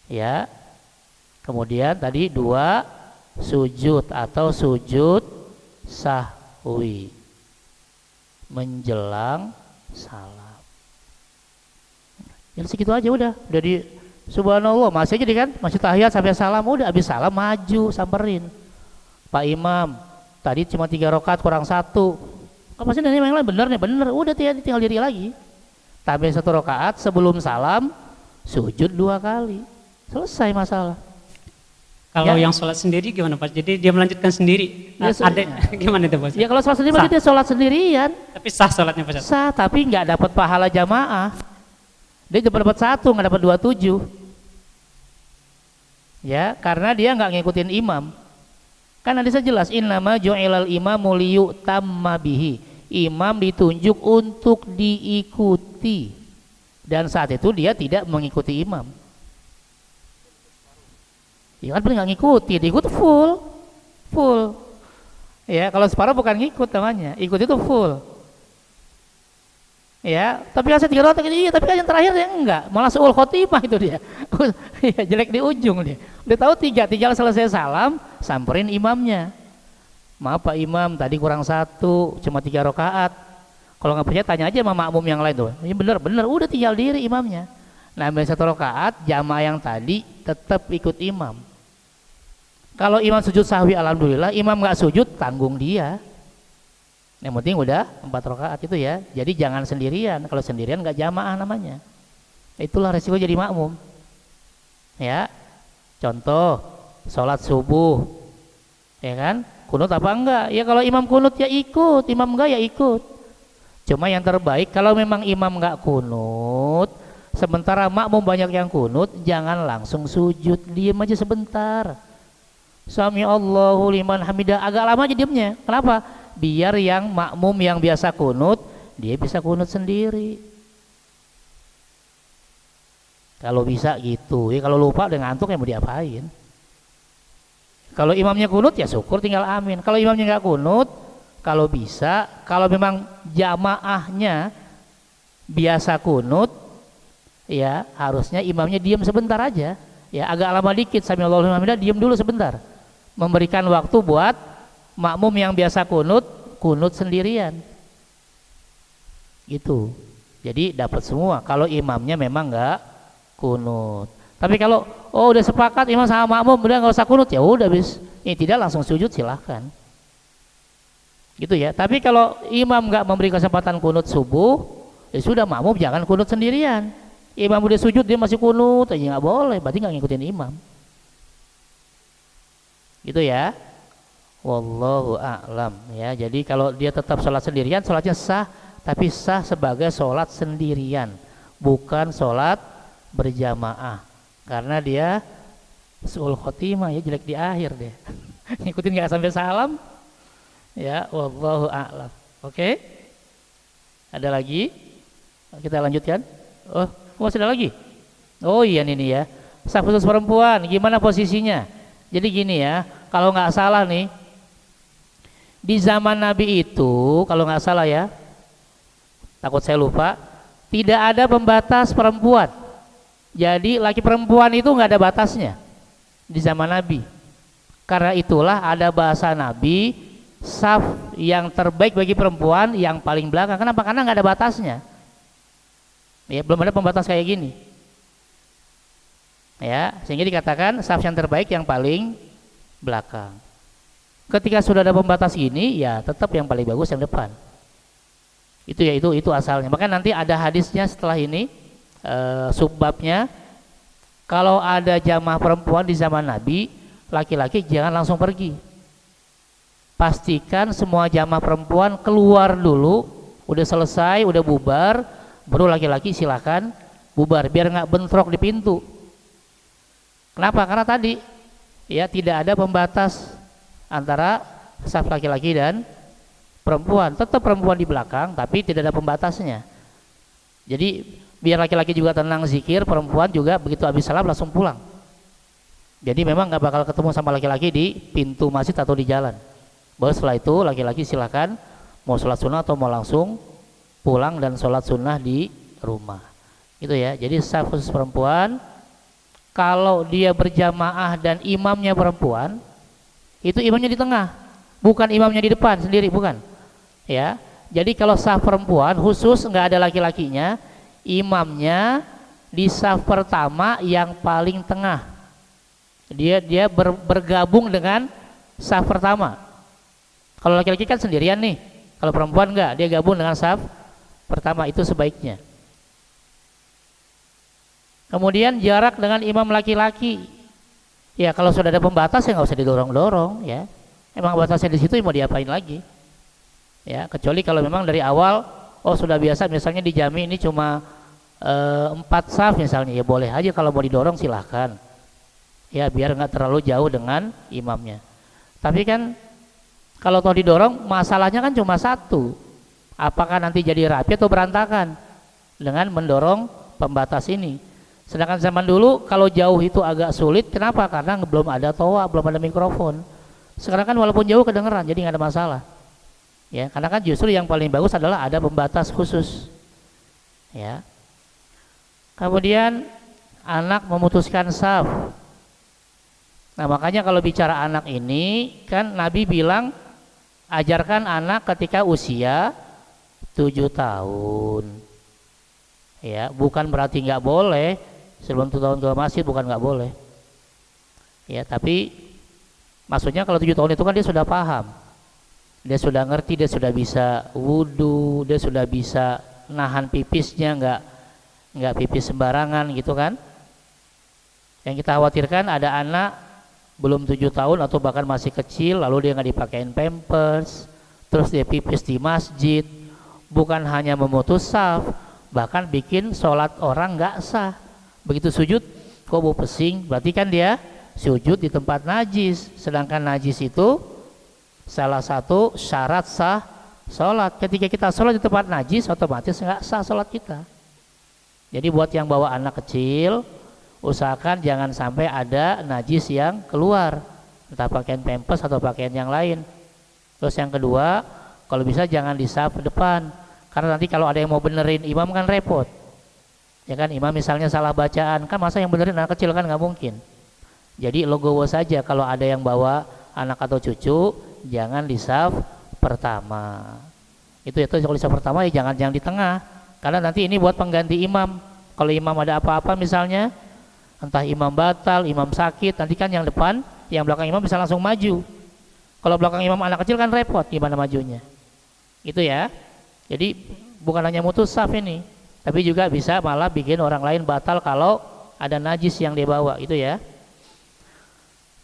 Ya. Kemudian tadi 2 sujud atau sujud sahwi menjelang salam. Yang segitu aja udah di subhanallah, masih aja kan, masih tahiyat sampai salam, udah habis salam maju samperin. Pak Imam, tadi cuma 3 rakaat kurang 1. Kan pasti yang lain bener nih, bener. Udah tinggal diri lagi. Tambah 1 rakaat sebelum salam, sujud 2 kali. Selesai masalah. Kalau Ya. yang sholat sendiri gimana Pak? Jadi dia melanjutkan sendiri. Ya, Ada gimana itu Pak? Ya kalau sholat sendiri Sah. berarti dia sholat sendirian. Tapi sah sholatnya Pak? Sah, tapi nggak dapat pahala jamaah. Dia cuma dapat 1, nggak dapat 27. Ya, karena dia nggak ngikutin imam. Kan hadisnya jelas, innama ju'ilal imamu liyutamma bihi. Imam ditunjuk untuk diikuti. Dan saat itu dia tidak mengikuti imam. Ya kan benar nggak ngikuti, diikut full. Ya, kalau separuh bukan ngikut namanya, ikut itu full. Ya, tapi kan 3 rakaat iya, tapi kan yang terakhir ya enggak, malah suul khotimah itu dia. Ya, jelek di ujung dia. Udah tahu 3, tinggal selesai salam, samperin imamnya. Maaf Pak Imam, tadi kurang 1, cuma 3 rakaat. Kalau nggak percaya tanya aja sama makmum yang lain tuh. Ini bener, udah tinggal diri imamnya. Nah, ambil 1 rakaat, jamaah yang tadi tetap ikut imam. Kalau imam sujud sahwi alhamdulillah, imam nggak sujud tanggung dia. Yang penting udah 4 rakaat itu ya. Jadi jangan sendirian. Kalau sendirian nggak jamaah namanya. Itulah resiko jadi makmum. Ya, contoh sholat subuh, ya kan? Kunut apa enggak? Ya kalau imam kunut ya ikut, imam enggak ya ikut. Cuma yang terbaik kalau memang imam nggak kunut, sementara makmum banyak yang kunut, jangan langsung sujud, diem aja sebentar. Sami Allahu liman hamidah, agak lama aja diemnya. Kenapa? Biar yang makmum yang biasa kunut, dia bisa kunut sendiri. Kalau bisa gitu. Ya kalau lupa udah ngantuk ya mau diapain? Kalau imamnya kunut ya syukur tinggal amin. Kalau imamnya nggak kunut, kalau bisa, kalau memang jamaahnya biasa kunut, ya harusnya imamnya diam sebentar aja. Ya agak lama dikit, sami Allahu liman hamidah, diam dulu sebentar. Memberikan waktu buat makmum yang biasa kunut sendirian. Gitu. Jadi dapat semua kalau imamnya memang nggak kunut. Tapi kalau udah sepakat imam sama makmum udah nggak usah kunut, ya udah bis. Ini tidak langsung sujud silahkan. Gitu ya. Tapi kalau imam nggak memberi kesempatan kunut subuh, ya sudah makmum jangan kunut sendirian. Imam udah sujud dia masih kunut aja nggak boleh, berarti nggak ngikutin imam. Gitu ya. Wallahu a'lam ya. Jadi kalau dia tetap sholat sendirian, sholatnya sah, tapi sah sebagai sholat sendirian, bukan sholat berjamaah. Karena dia suul khotimah ya, jelek di akhir deh. Ngikutin nggak sampai salam. Ya, wallahu a'lam. Oke? Ada lagi? Kita lanjutkan. Oh, masih ada lagi? Oh iya ini ya. Saf khusus perempuan, gimana posisinya? Jadi gini ya, kalau nggak salah nih, di zaman Nabi itu, kalau nggak salah ya, takut saya lupa, tidak ada pembatas perempuan. Jadi laki perempuan itu nggak ada batasnya di zaman Nabi. Karena itulah ada bahasa Nabi, saf yang terbaik bagi perempuan yang paling belakang. Kenapa? Karena nggak ada batasnya. Ya, belum ada pembatas kayak gini. Ya, sehingga dikatakan saf yang terbaik yang paling belakang. Ketika sudah ada pembatas ini, ya tetap yang paling bagus yang depan. Itu ya itu asalnya. Maka nanti ada hadisnya setelah ini, subbabnya. Kalau ada jamaah perempuan di zaman Nabi, laki-laki jangan langsung pergi. Pastikan semua jamaah perempuan keluar dulu, udah selesai, udah bubar, baru laki-laki silakan bubar, biar nggak bentrok di pintu. Kenapa? Karena tadi ya tidak ada pembatas antara saf laki-laki dan perempuan. Tetap perempuan di belakang, tapi tidak ada pembatasnya. Jadi biar laki-laki juga tenang zikir, perempuan juga begitu habis salam langsung pulang. Jadi memang nggak bakal ketemu sama laki-laki di pintu masjid atau di jalan. Baru setelah itu laki-laki silakan mau sholat sunnah atau mau langsung pulang dan sholat sunnah di rumah. Itu ya. Jadi saf khusus perempuan, kalau dia berjamaah dan imamnya perempuan, itu imamnya di tengah, bukan imamnya di depan sendiri, bukan. Ya. Jadi kalau saf perempuan khusus nggak ada laki-lakinya, imamnya di saf pertama yang paling tengah. Dia bergabung dengan saf pertama. Kalau laki-laki kan sendirian nih, kalau perempuan enggak, dia gabung dengan saf pertama, itu sebaiknya. Kemudian jarak dengan imam laki-laki Ya kalau sudah ada pembatas ya nggak usah didorong-dorong ya. Emang batasnya di situ mau diapain lagi? Ya kecuali kalau memang dari awal sudah biasa misalnya di jami ini cuma 4 saf misalnya, ya boleh aja kalau mau didorong silahkan. Ya biar nggak terlalu jauh dengan imamnya. Tapi kan kalau toh didorong masalahnya kan cuma satu. Apakah nanti jadi rapi atau berantakan dengan mendorong pembatas ini? Sedangkan zaman dulu kalau jauh itu agak sulit, kenapa? Karena belum ada toa, belum ada mikrofon. Sekarang kan walaupun jauh kedengeran, jadi nggak ada masalah. Ya, karena kan justru yang paling bagus adalah ada pembatas khusus. Ya. Kemudian anak memutuskan saf. Nah makanya kalau bicara anak ini kan Nabi bilang ajarkan anak ketika usia 7 tahun. Ya, bukan berarti nggak boleh sebelum 7 tahun ke masjid, bukan nggak boleh. Ya, tapi maksudnya kalau 7 tahun itu kan dia sudah paham, dia sudah ngerti, dia sudah bisa wudhu, dia sudah bisa nahan pipisnya, nggak pipis sembarangan gitu kan. Yang kita khawatirkan ada anak belum 7 tahun atau bahkan masih kecil, lalu dia nggak dipakein pampers, terus dia pipis di masjid, bukan hanya memutus saf, bahkan bikin sholat orang nggak sah. Begitu sujud kok bau pesing, berarti kan dia sujud di tempat najis, sedangkan najis itu salah satu syarat sah sholat. Ketika kita sholat di tempat najis otomatis nggak sah sholat kita. Jadi buat yang bawa anak kecil usahakan jangan sampai ada najis yang keluar, entah pakaian pampers atau pakaian yang lain. Terus yang kedua, kalau bisa jangan di saf depan, karena nanti kalau ada yang mau benerin imam kan repot. Ya kan, imam misalnya salah bacaan, kan masa yang benerin anak kecil kan nggak mungkin. Jadi logowo saja kalau ada yang bawa anak atau cucu, jangan di saf pertama. Itu kalau di saf pertama ya jangan di tengah, karena nanti ini buat pengganti imam. Kalau imam ada apa-apa misalnya, entah imam batal, imam sakit, nanti kan yang depan, yang belakang imam bisa langsung maju. Kalau belakang imam anak kecil kan repot gimana majunya. Itu ya. Jadi bukan hanya mutus saf ini, tapi juga bisa malah bikin orang lain batal kalau ada najis yang dia bawa, itu ya.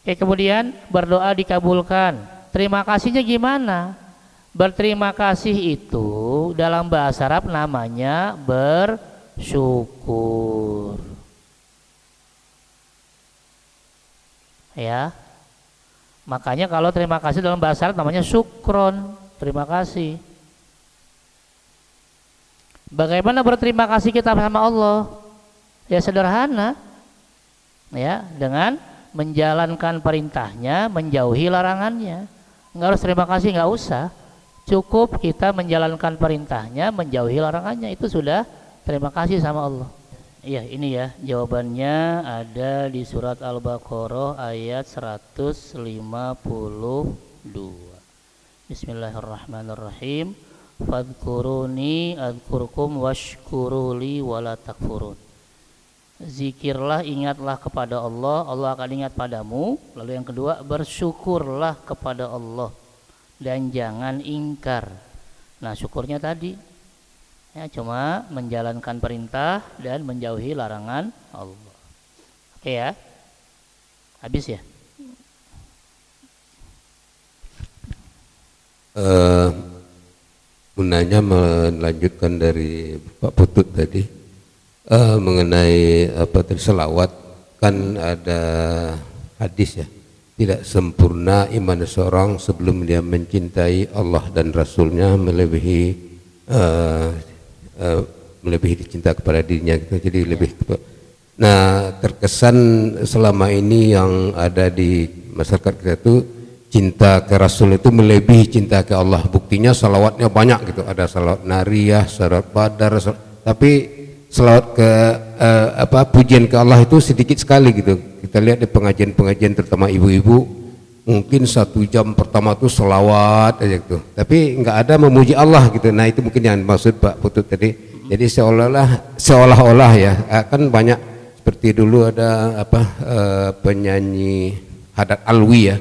Oke, kemudian berdoa dikabulkan. Terima kasihnya gimana? Berterima kasih itu dalam bahasa Arab namanya bersyukur. Ya. Makanya kalau terima kasih dalam bahasa Arab namanya syukron, terima kasih. Bagaimana berterima kasih kita sama Allah? Ya sederhana, ya dengan menjalankan perintahnya, menjauhi larangannya. Nggak harus terima kasih, nggak usah. Cukup kita menjalankan perintahnya, menjauhi larangannya, itu sudah terima kasih sama Allah. Iya, ini ya jawabannya ada di surat Al-Baqarah ayat 152. Bismillahirrahmanirrahim. Fadkuruni adkurkum washkuruli wala takfurun. Zikirlah, ingatlah kepada Allah, Allah akan ingat padamu. Lalu yang kedua, bersyukurlah kepada Allah dan jangan ingkar. Nah syukurnya tadi ya cuma menjalankan perintah dan menjauhi larangan Allah. Oke ya, habis ya. Gunanya melanjutkan dari Pak Putut tadi mengenai selawat, kan ada hadis ya, tidak sempurna iman seorang sebelum dia mencintai Allah dan Rasulnya melebihi cinta kepada dirinya gitu. Jadi lebih nah terkesan selama ini yang ada di masyarakat kita itu cinta ke Rasul itu melebihi cinta ke Allah. Buktinya salawatnya banyak gitu, ada salawat nariyah, salawat badar, tapi salawat ke pujian ke Allah itu sedikit sekali gitu. Kita lihat di pengajian-pengajian terutama ibu-ibu, mungkin 1 jam pertama tuh salawat aja gitu, tapi nggak ada memuji Allah gitu. Nah itu mungkin yang maksud Pak Putut tadi. Jadi seolah-olah ya, kan banyak seperti dulu ada penyanyi Haddad Alwi ya,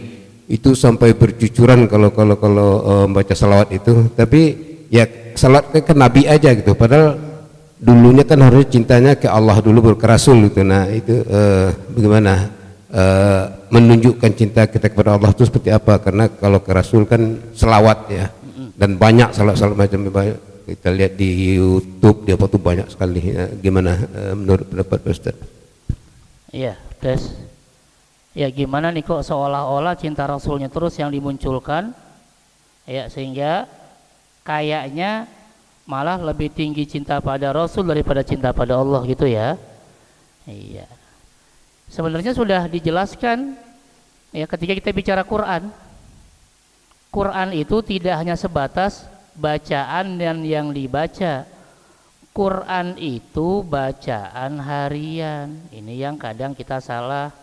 itu sampai bercucuran kalau baca salawat itu. Tapi ya salawat ke Nabi aja gitu, padahal dulunya kan harusnya cintanya ke Allah dulu baru ke Rasul gitu. Nah itu bagaimana menunjukkan cinta kita kepada Allah itu seperti apa? Karena kalau ke Rasul kan selawat ya, dan banyak salat-salat macam banyak. Kita lihat di YouTube dia apa tuh banyak sekali. Ya, gimana menurut pendapat Ustaz? Iya, tes. Ya gimana nih kok seolah-olah cinta Rasulnya terus yang dimunculkan, ya sehingga kayaknya malah lebih tinggi cinta pada Rasul daripada cinta pada Allah gitu ya. Iya. Sebenarnya sudah dijelaskan ya ketika kita bicara Quran. Quran itu tidak hanya sebatas bacaan dan yang dibaca. Quran itu bacaan harian. Ini yang kadang kita salah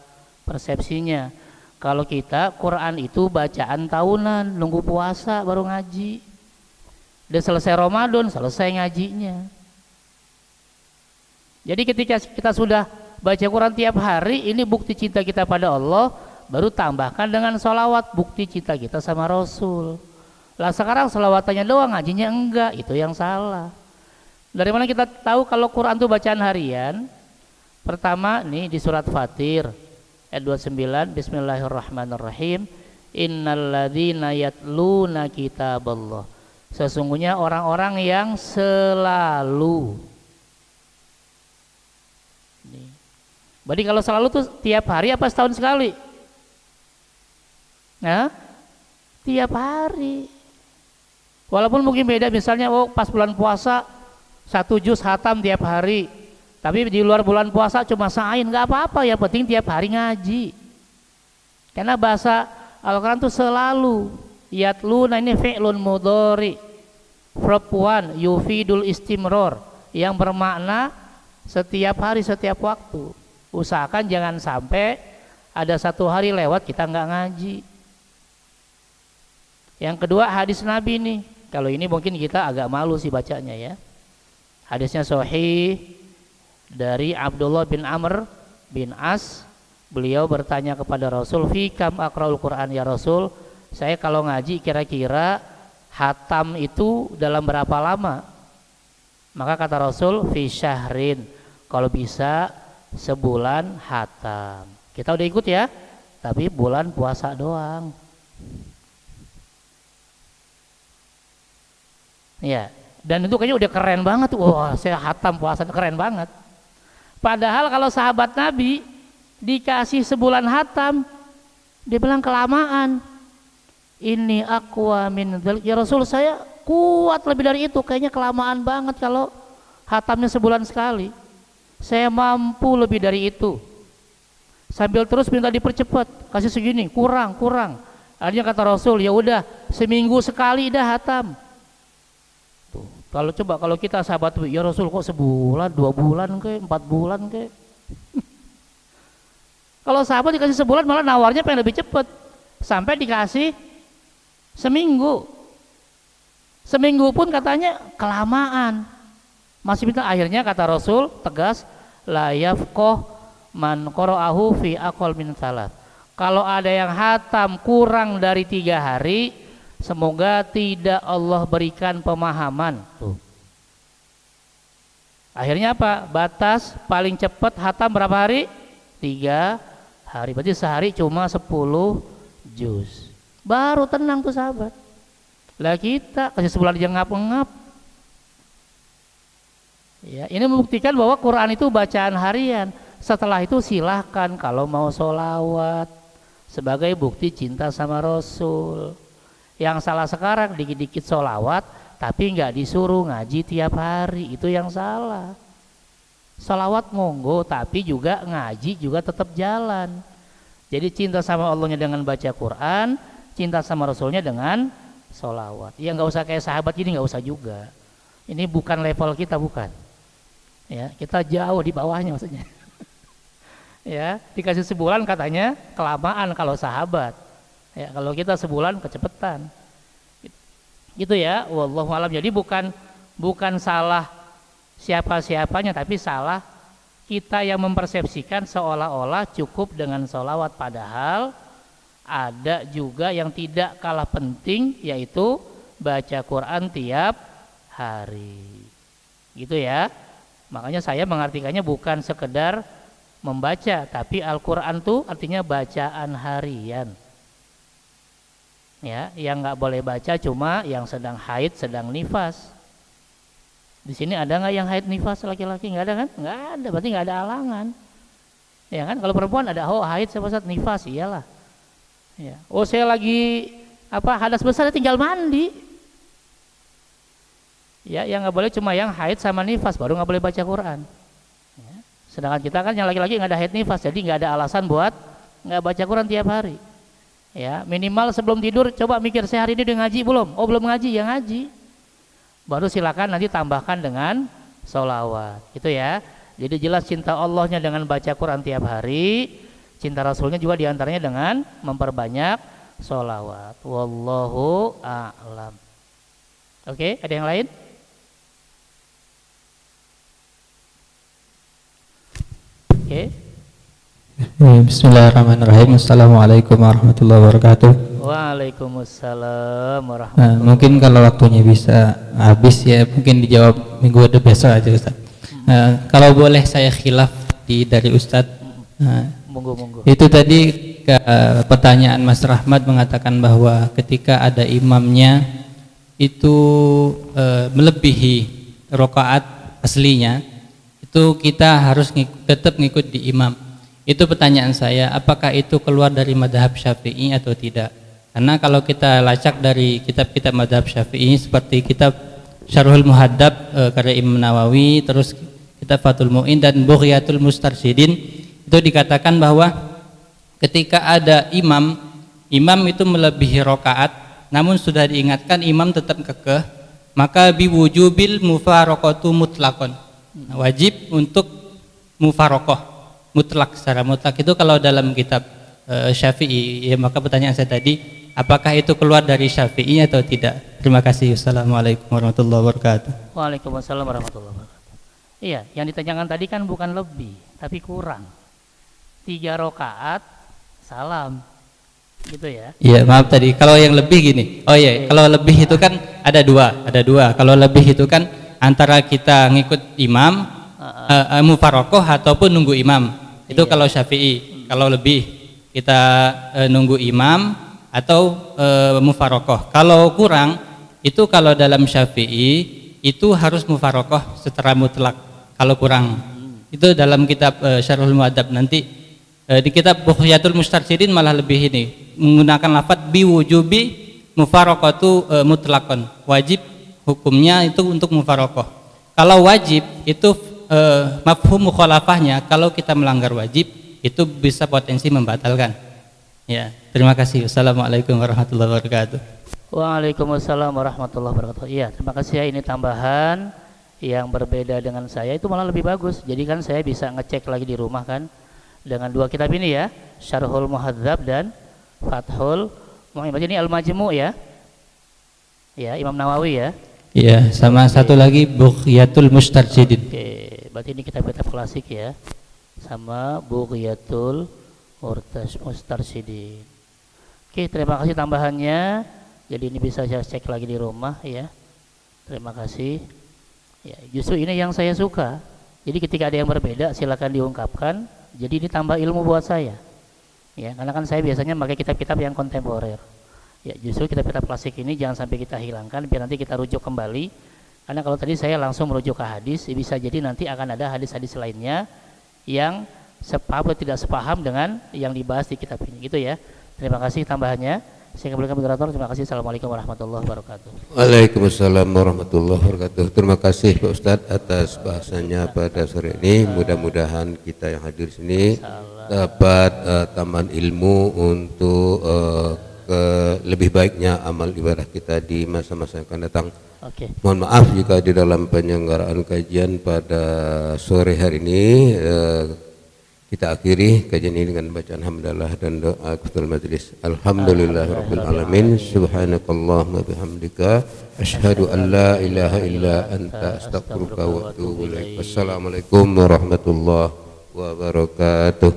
persepsinya. Kalau kita Quran itu bacaan tahunan, nunggu puasa baru ngaji. Udah selesai Ramadan, selesai ngajinya. Jadi ketika kita sudah baca Quran tiap hari, ini bukti cinta kita pada Allah. Baru tambahkan dengan sholawat, bukti cinta kita sama Rasul. Lah sekarang sholawatannya doang, ngajinya enggak, itu yang salah. Dari mana kita tahu kalau Quran itu bacaan harian? Pertama nih di surat Fatir ayat 29, Bismillahirrahmanirrahim. Innalladzina yatluna kitaballah. Sesungguhnya orang-orang yang selalu. Berarti kalau selalu tuh tiap hari apa setahun sekali? Nah, tiap hari. Walaupun mungkin beda, misalnya pas bulan puasa 1 juz hatam tiap hari, tapi di luar bulan puasa cuma sa'ain, nggak apa-apa, ya penting tiap hari ngaji. Karena bahasa Al-Quran itu selalu. Yatluna ini fi'lun mudhari, verb 1 yufidul istimror, yang bermakna setiap hari, setiap waktu. Usahakan jangan sampai ada satu hari lewat kita nggak ngaji. Yang kedua hadis Nabi nih. Kalau ini mungkin kita agak malu sih bacanya ya. Hadisnya sahih dari Abdullah bin Amr bin As. Beliau bertanya kepada Rasul, fi kam aqraul Quran ya Rasul, saya kalau ngaji kira-kira hatam itu dalam berapa lama? Maka kata Rasul, fi syahrin, kalau bisa sebulan hatam. Kita udah ikut ya, tapi bulan puasa doang. Ya, dan itu kayaknya udah keren banget. Wah, saya hatam puasa keren banget. Padahal kalau sahabat Nabi dikasih sebulan hatam, dia bilang kelamaan. Ini aqwa min dzalik. Ya Rasul, saya kuat lebih dari itu. Kayaknya kelamaan banget kalau hatamnya sebulan sekali. Saya mampu lebih dari itu. Sambil terus minta dipercepat, kasih segini, kurang. Akhirnya kata Rasul, ya udah seminggu sekali dah hatam. Tuh, kalau kita sahabat, ya Rasul kok sebulan, 2 bulan ke, 4 bulan ke? Kalau sahabat dikasih sebulan malah nawarnya pengen lebih cepat, sampai dikasih seminggu. Seminggu pun katanya kelamaan. Masih minta, akhirnya kata Rasul tegas, la yafqah man qara'ahu fi aqal min salat. Kalau ada yang hatam kurang dari 3 hari, semoga tidak Allah berikan pemahaman. Tuh. Akhirnya apa? Batas paling cepat hatam berapa hari? 3 hari. Berarti sehari cuma 10 juz. Baru tenang tuh sahabat. Lah kita kasih sebulan aja ngap-ngap. Ya, ini membuktikan bahwa Quran itu bacaan harian. Setelah itu silahkan kalau mau sholawat sebagai bukti cinta sama Rasul. Yang salah sekarang dikit-dikit sholawat tapi nggak disuruh ngaji tiap hari, itu yang salah. Sholawat monggo tapi juga ngaji juga tetap jalan. Jadi cinta sama Allahnya dengan baca Quran, cinta sama Rasulnya dengan sholawat. Ya nggak usah kayak sahabat ini, nggak usah juga. Ini bukan level kita, bukan. Ya, kita jauh di bawahnya maksudnya. Ya, dikasih sebulan katanya kelamaan kalau sahabat. Ya, kalau kita sebulan kecepatan. Gitu ya, wallahu alam. Jadi bukan salah siapa-siapanya, tapi salah kita yang mempersepsikan seolah-olah cukup dengan sholawat, padahal ada juga yang tidak kalah penting, yaitu baca Quran tiap hari. Gitu ya. Makanya saya mengartikannya bukan sekedar membaca, tapi Al-Quran tuh artinya bacaan harian. Ya, yang nggak boleh baca cuma yang sedang haid, sedang nifas. Di sini ada nggak yang haid nifas laki-laki? Nggak ada kan? Nggak ada, berarti nggak ada halangan. Ya kan? Kalau perempuan ada, oh haid saya Ustaz, nifas, iyalah. Ya. Oh saya lagi hadas besar, tinggal mandi. Ya, yang nggak boleh cuma yang haid sama nifas, baru nggak boleh baca Quran. Ya. Sedangkan kita kan yang laki-laki nggak ada haid nifas, jadi nggak ada alasan buat nggak baca Quran tiap hari. Ya, minimal sebelum tidur coba mikir, saya hari ini udah ngaji belum? Oh belum ngaji, ya ngaji. Baru silakan nanti tambahkan dengan sholawat, gitu ya. Jadi jelas cinta Allahnya dengan baca Quran tiap hari, cinta Rasulnya juga diantaranya dengan memperbanyak sholawat. Wallahu a'lam. Oke, ada yang lain? Oke. Bismillahirrahmanirrahim. Assalamualaikum warahmatullahi wabarakatuh. Waalaikumsalam warahmatullahi wabarakatuh. Mungkin kalau waktunya bisa habis ya, mungkin dijawab minggu depan besok aja Ustaz. Kalau boleh saya khilaf dari Ustadz. Monggo. Itu tadi pertanyaan Mas Rahmat mengatakan bahwa ketika ada imamnya itu melebihi rakaat aslinya, itu kita harus tetap ngikut di imam. Itu pertanyaan saya, apakah itu keluar dari madhab Syafi'i atau tidak? Karena kalau kita lacak dari kitab-kitab madhab Syafi'i seperti kitab Syarhul Muhaddab karya Imam Nawawi, terus kitab Fathul Mu'in dan Bughyatul Mustarsyidin, itu dikatakan bahwa ketika ada imam itu melebihi rakaat, namun sudah diingatkan imam tetap kekeh, maka biwujubil mufaraqatu mutlaqon, wajib untuk mufaraqah mutlak, secara mutlak. Itu kalau dalam kitab Syafi'i ya. Maka pertanyaan saya tadi, apakah itu keluar dari Syafi'i atau tidak? Terima kasih. Assalamualaikum warahmatullahi wabarakatuh. Waalaikumsalam warahmatullahi wabarakatuh. Iya, yang ditanyakan tadi kan bukan lebih, tapi kurang. 3 rakaat salam, gitu ya. Iya, maaf tadi. Kalau yang lebih gini. Oh iya, kalau lebih itu kan ada dua. Kalau lebih itu kan antara kita ngikut imam, mufarokoh ataupun nunggu imam. Itu kalau Syafi'i. Kalau lebih kita nunggu imam atau mufarokoh. Kalau kurang itu kalau dalam Syafi'i itu harus mufarokoh secara mutlak. Kalau kurang itu dalam kitab Syarhul Muhaddab, nanti di kitab Bughyatul Mustarsyidin malah lebih ini menggunakan lafaz biwujubi mufarokotu mutlakon, wajib hukumnya itu untuk mufarokoh. Kalau wajib itu mafhum mukhalafahnya, kalau kita melanggar wajib itu bisa potensi membatalkan. Ya, terima kasih. Wassalamualaikum warahmatullahi wabarakatuh. Waalaikumsalam warahmatullahi wabarakatuh. Iya, terima kasih ya, ini tambahan yang berbeda dengan saya, itu malah lebih bagus. Jadi kan saya bisa ngecek lagi di rumah kan dengan 2 kitab ini ya, Syarhul Muhadzab dan Fathul Mu'in. Ini Al-Majmu' ya. Ya, Imam Nawawi ya. Iya, sama satu lagi Bughyatul Mustarsyidin. Oke, berarti ini kitab-kitab klasik ya. Sama Bughyatul Mustarsyidin. Oke, terima kasih tambahannya. Jadi ini bisa saya cek lagi di rumah ya. Terima kasih. Ya, justru ini yang saya suka. Jadi ketika ada yang berbeda silakan diungkapkan. Jadi ini tambah ilmu buat saya. Ya, karena kan saya biasanya pakai kitab-kitab yang kontemporer. Ya, justru kitab-kitab klasik ini jangan sampai kita hilangkan, biar nanti kita rujuk kembali. Karena kalau tadi saya langsung merujuk ke hadis, bisa jadi nanti akan ada hadis-hadis lainnya yang sepaham atau tidak sepaham dengan yang dibahas di kitab ini, gitu ya. Terima kasih tambahannya. Saya kembalikan moderator. Terima kasih. Assalamualaikum warahmatullahi wabarakatuh. Waalaikumsalam warahmatullahi wabarakatuh. Terima kasih Pak Ustadz atas bahasanya pada sore ini. Mudah-mudahan kita yang hadir sini dapat tambahan ilmu untuk lebih baiknya amal ibadah kita di masa-masa yang akan datang. Mohon maaf jika di dalam penyelenggaraan kajian pada sore hari ini kita akhiri kajian ini dengan bacaan hamdalah dan doa ketul majelis. Alhamdulillahirabbil alamin. Subhanakallahumma bihamdika asyhadu an la ilaha illa anta astaghfiruka wa atubu ilaik. Wassalamualaikum warahmatullahi wabarakatuh.